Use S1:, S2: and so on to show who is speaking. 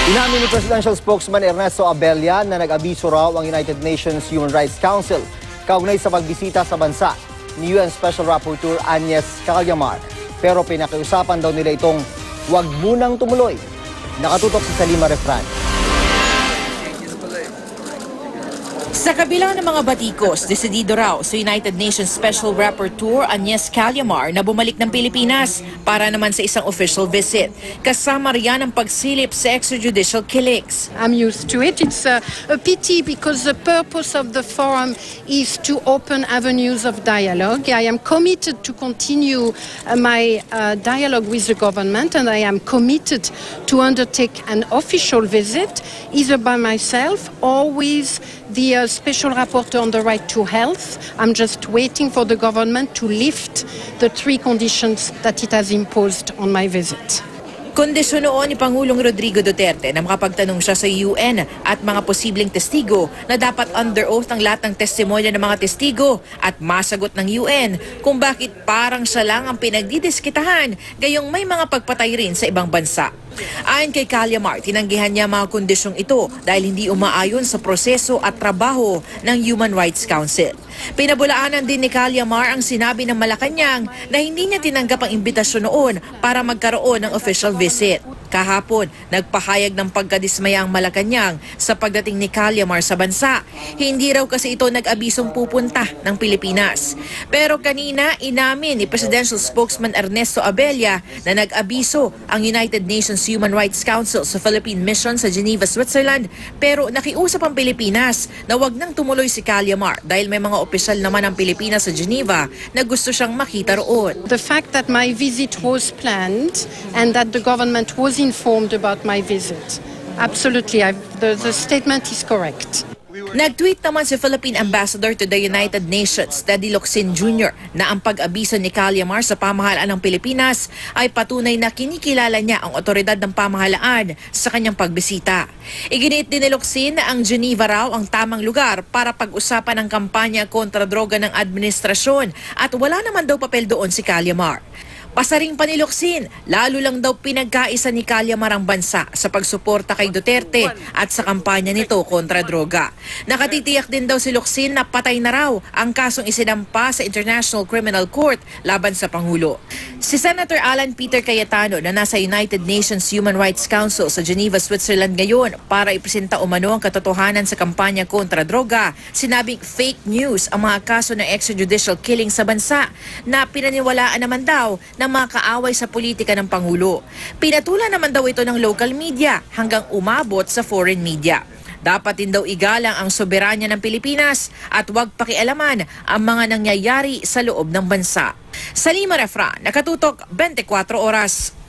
S1: Inamin ni Presidential Spokesman Ernesto Abella na nag-abiso raw ang United Nations Human Rights Council kaugnay sa pagbisita sa bansa ni UN Special Rapporteur Agnes Callamar. Pero pinakiusapan daw nila itong huwag munang tumuloy. Nakatutok si Salima Refran.
S2: Sa kabila ng mga batikos, desidido raw sa United Nations Special Rapporteur Agnes Callamar na bumalik ng Pilipinas para naman sa isang official visit. Kasama riyan ang pagsilip sa extrajudicial killings.
S3: I'm used to it. It's a pity because the purpose of the forum is to open avenues of dialogue. I am committed to continue my dialogue with the government, and I am committed to undertake an official visit, either by myself or with the Special Rapporteur on the Right to Health. I'm just waiting for the government to lift the 3 conditions that it has imposed on my visit.
S2: Kondisyon noon ni Pangulong Rodrigo Duterte na makapagtanong siya sa UN at mga posibleng testigo na dapat under oath ang lahat ng testimonya ng mga testigo at masagot ng UN kung bakit parang siya lang ang pinagdidiskitahan gayong may mga pagpatay rin sa ibang bansa. Ayon kay Callamar, tinanggihan niya mga kondisyong ito dahil hindi umaayon sa proseso at trabaho ng Human Rights Council. Pinabulaanan din ni Callamar ang sinabi ng Malacanang na hindi niya tinanggap ang imbitasyon noon para magkaroon ng official visit. Kahapon, nagpahayag ng pagkadismaya ang Malacanang sa pagdating ni Callamar sa bansa. Hindi raw kasi ito nag-abisong pupunta ng Pilipinas. Pero kanina, inamin ni Presidential Spokesman Ernesto Abella na nag-abiso ang United Nations Human Rights Council sa Philippine Mission sa Geneva, Switzerland, pero nakiusap ang Pilipinas na wag nang tumuloy si Callamar dahil may mga opisyal naman ng Pilipinas sa Geneva na gusto siyang makita roon.
S3: The fact that my visit was planned and that the government was informed about my visit. Absolutely, the statement is correct.
S2: Nag-tweet naman si Philippine Ambassador to the United Nations, Teddy Locsin Jr., na ang pag-abiso ni Callamar sa pamahalaan ng Pilipinas ay patunay na kinikilala niya ang otoridad ng pamahalaan sa kanyang pagbisita. Iginiit din ni Locsin na ang Geneva raw ang tamang lugar para pag-usapan ang kampanya kontra droga ng administrasyon at wala naman daw papel doon si Callamar. Pasaring pa ni Locsin, lalo lang daw pinagkaisa ni Callamar ang bansa sa pagsuporta kay Duterte at sa kampanya nito kontra droga. Nakatitiyak din daw si Locsin na patay na raw ang kasong isinampa sa International Criminal Court laban sa Pangulo. Si Senator Alan Peter Cayetano na nasa United Nations Human Rights Council sa Geneva, Switzerland ngayon para ipresenta umano ang katotohanan sa kampanya kontra droga, sinabing fake news ang mga kaso ng extrajudicial killing sa bansa na pinaniwalaan naman daw ng mga kaaway sa politika ng Pangulo. Pinatulan naman daw ito ng local media hanggang umabot sa foreign media. Dapat din daw igalang ang soberanya ng Pilipinas at huwag pakialaman ang mga nangyayari sa loob ng bansa. Salima Refran, nakatutok 24 oras.